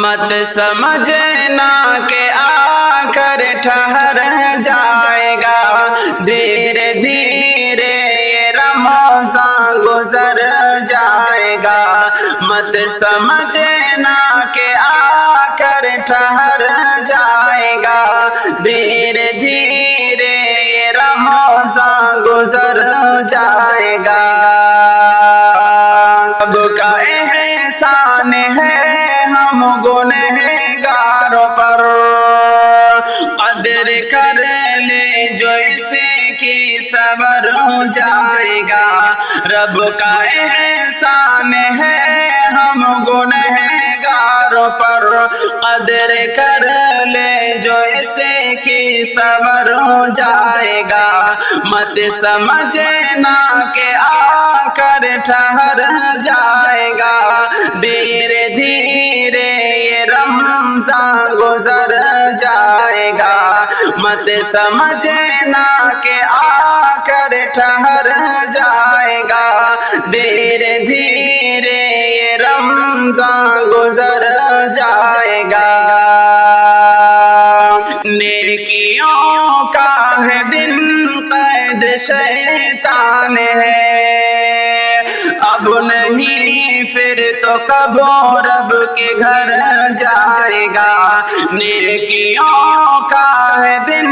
مت سمجھنا کہ آ کر ٹھہر جائے گا، دھیرے دھیرے یہ رمضان گزر جائے گا۔ مت سمجھنا کہ آ کر ٹھہر جائے گا، دھیرے دھیرے یہ رمضان گزر جائے گا۔ رب کا احسان ہے ہم گنہگاروں پر، قدر کر لے جو اسے کی صبر ہو جائے گا۔ رب کا احسان ہے ہم گنہگاروں پر، قدر کر لے جو اسے کی صبر ہو جائے گا۔ مت سمجھنا کہ آ کر ٹھہر جائے گا، دھیرے دھیرے یہ رمضان گزر جائے گا۔ مت سمجھنا کہ آ کر ٹھہر جائے گا، دھیرے دھیرے یہ رمضان گزر جائے گا۔ نیکیوں کا ہے دن قید شیطان ہے، اب نہیں پھر تو کب رب کے گھر جائے گا۔ نیکیوں کا ہے دن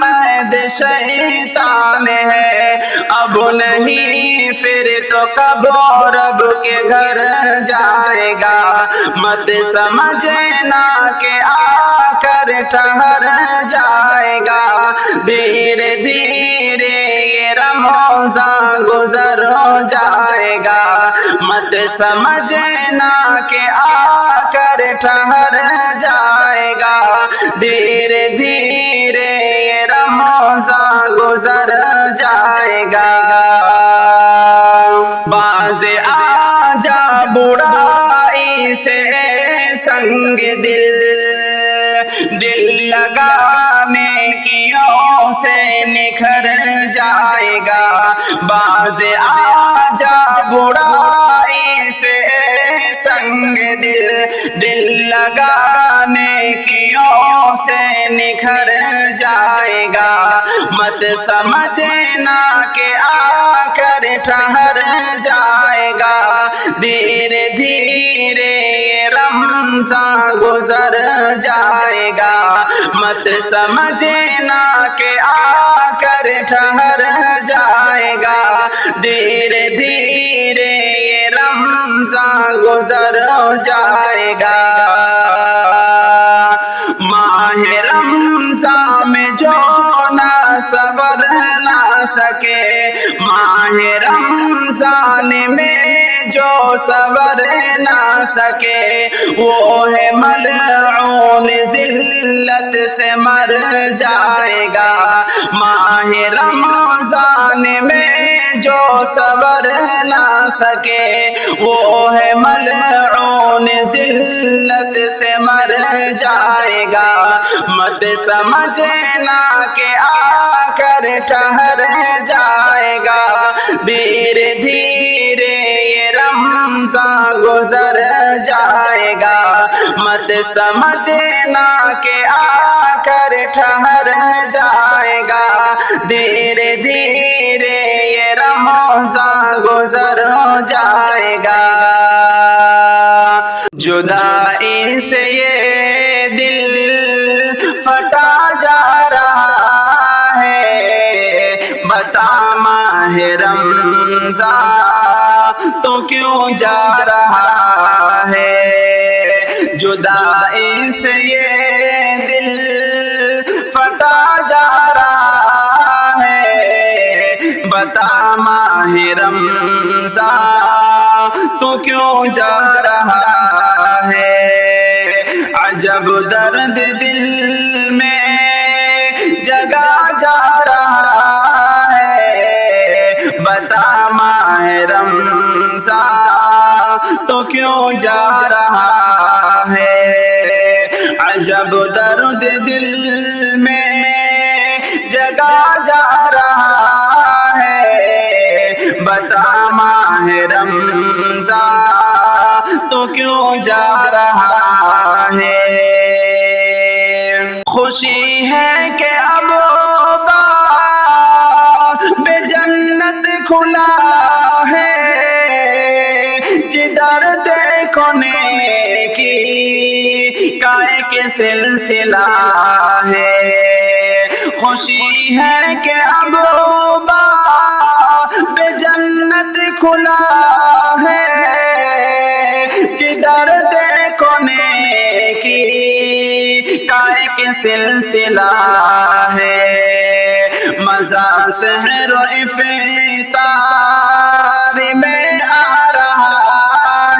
قید شیطان ہے، اب نہیں پھر تو کب رب کے گھر جائے گا۔ مت سمجھنا کہ آ کر ٹھہر جائے گا، دھیرے دھیرے یہ رمضان گزر جائے گا۔ مت سمجھنا کہ آ کر ٹھہر جائے گا، دھیرے دھیرے یہ رمضان گزر جائے گا۔ باز آ جا برائی سے سنگ دل، دل لگانے کیوں سے نکھر جائے گا۔ باز آ جا برائی سے سنگ دل، دل لگانے کیوں سے نکھر جائے گا۔ مت سمجھنا کہ آ کر ٹھہر جائے گا، دھیرے دھیرے یہ رمضان گزر جائے گا۔ مت سمجھنا کہ آ کر ٹھہر جائے گا، دھیرے دھیرے یہ رمضان گزر جائے گا۔ ماہ رمضان میں جو نہ صبر نہ سکے، ماہ رمضان میں جو صبر نہ سکے، وہ ہے ملعون ذلت سے مر جائے گا۔ ماہ رمضان میں جو صبر نہ سکے، وہ ہے ملعون ذلت سے مر جائے گا۔ مت سمجھنا کہ آ کر ٹھہر جائے گا، دھیرے دھیرے یہ رمضان گزر جائے گا۔ مت سمجھنا کہ آ کر ٹھہر جائے گا، دھیرے دھیرے یہ رمضان گزر جائے گا۔ جدائی سے یہ دل پھٹا جا رہا ہے، بتا ماہ رمضان تو کیوں جا رہا ہے۔ جدائی سے یہ دل پھٹا جا رہا ہے، بتا ماہ رمضان تو کیوں جا رہا ہے۔ عجب درد دل میں جگا جا رہا ہے، بتا ماہ رمضان تو کیوں جا رہا ہے۔ عجب درد دل میں جگا جا رہا ہے، بتا ماہ رمضان تو کیوں جا رہا ہے کہ اب باب جنت کھلا ہے، جدھر دیکھو نیکی کا ایک سلسلہ ہے۔ خوشی ہے کہ اب باب جنت کھلا ہے، جدھر دیکھو نیکی کا ایک سلسلہ ہے۔ مزہ سحر و افطار میں آ رہا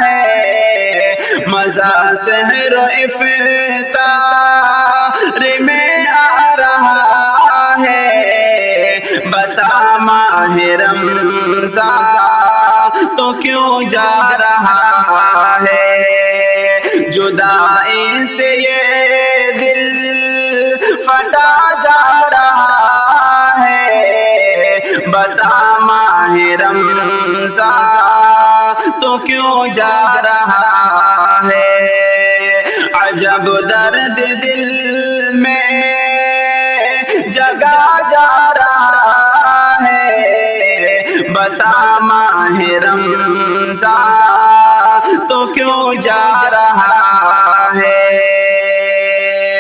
ہے، مزہ سحر و افطار میں آ رہا ہے۔ بتا ماہ رمضان تو کیوں جا رہا ہے، جدائی سے یہ دل پھٹا جا رہا ہے۔ بتا ماہ رمضان تو کیوں جا رہا ہے، عجب درد دل میں جگا جا رہا ہے۔ بتا ماہ رمضان تو کیوں جا رہا ہے،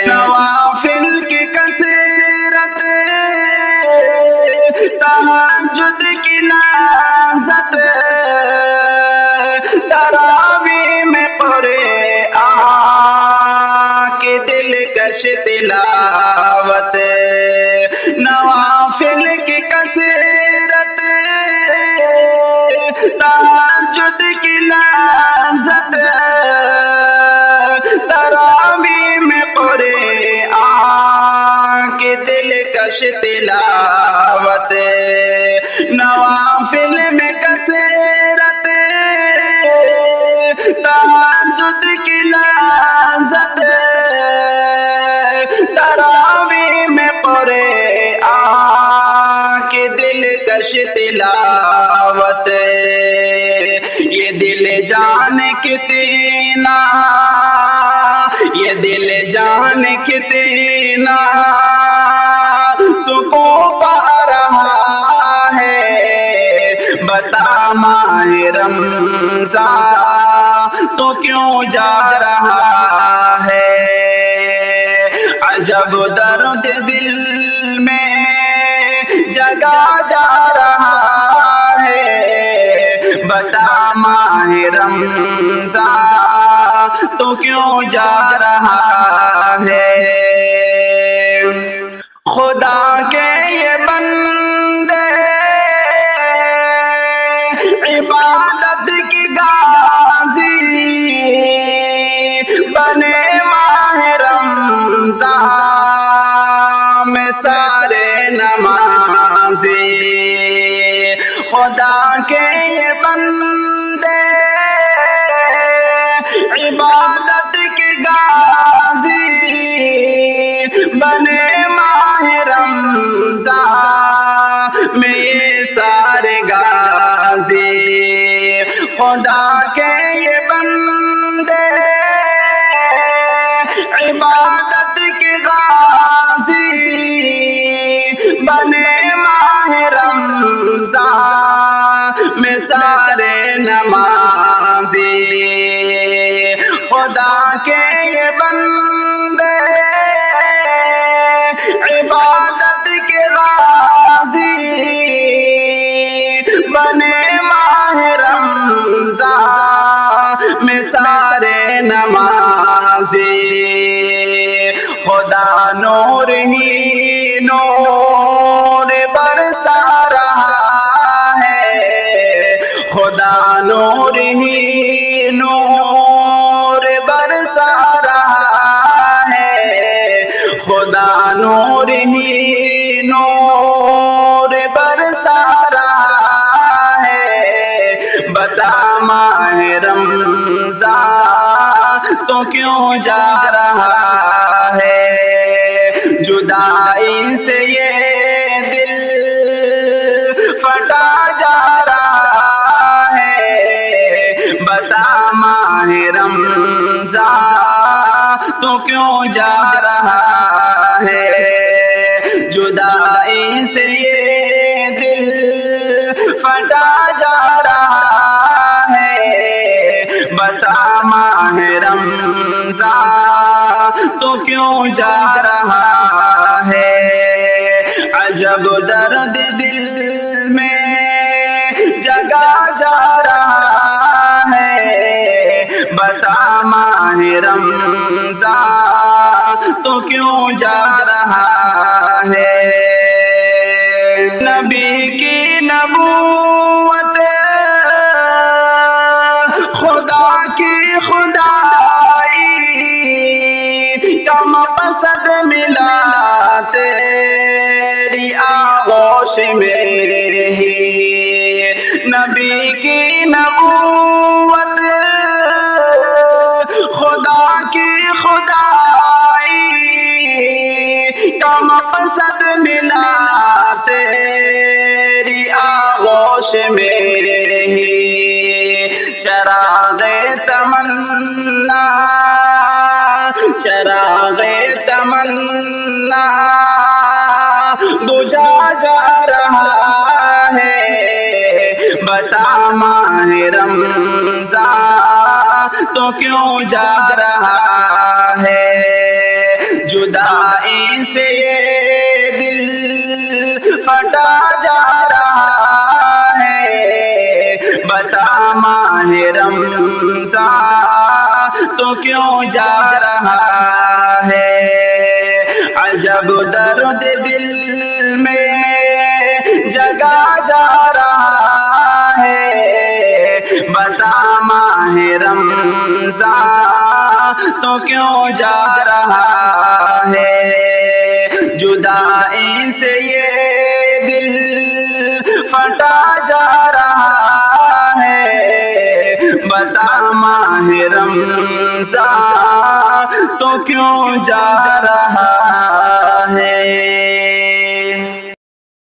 نوافل کی کثرت تہجد کی لذت تراویح میں پڑے کے دلکش تلاوت، نوافل کی کثرت تہجد کی لذت تراویح میں پڑے کے دلکش تلاوت، نوافل میں کثرت تہجد کی لذت تراویح میں پڑے کے دلکش تلاوت۔ یہ دل جان کتنا، یہ دل جان کتنا سکون پا رہا ہے۔ بتا ماہ رمضان تو کیوں جا رہا ہے، عجب درد دل میں جگا جا رہا ہے۔ بتا ماہ رمضان تو کیوں جا رہا ہے، خدا کے یہ بندے عبادت کی غازی بنے ماہ رمضان میں سارے نمازی، خدا کے یہ بندے عبادت کی غازی بنے ماہ رمضان میں یہ سارے غازی، خدا کے یہ بندے عبادت کی غازی بنے ماہ رمضان میں سارے نمازی، خدا کے یہ بندے عبادت کے غازی بنے ماہ رمضان میں سارے نمازی، خدا نور ہی نور برسا رہا ہے، خدا نور ہی نور برسا رہا ہے، خدا نور ہی نور برسا رہا ہے۔ بتا ماہ رمضان تو کیوں جا رہا ہے، جدائی سے یہ دل پھٹا جا رہا ہے۔ بتا ماہ رمضان تو کیوں جا رہا ہے۔ پھٹا جا رہا ہے، بتا ماہ رمضان تو کیوں جا رہا ہے، عجب درد دل میں جگا جا رہا ہے، بتا ماہ رمضان تو کیوں جا رہا ہے۔ نبی کی نبوت خدا کی خدائی کا مقصد ملا تیری آغوش میں ہی، نبی کی نبوت خدا کی خدائی کا مقصد ملا تیری آغوش میں ہی، چراغ تمنا چراغ تمنا بجھا جا رہا ہے، بتا ماہ رمضان تو کیوں جا رہا ہے، جدائی سے یہ دل پھٹا جا رہا ہے، بتا ماہ رمضان تو کیوں جا رہا ہے، عجب درد دل میں جگا جا رہا ہے، بتا ماہ رمضان تو کیوں جا رہا ہے، جدائی سے یہ دل پھٹا جا رہا ہے، بتا ماہ رمضان تو کیوں جا رہا ہے۔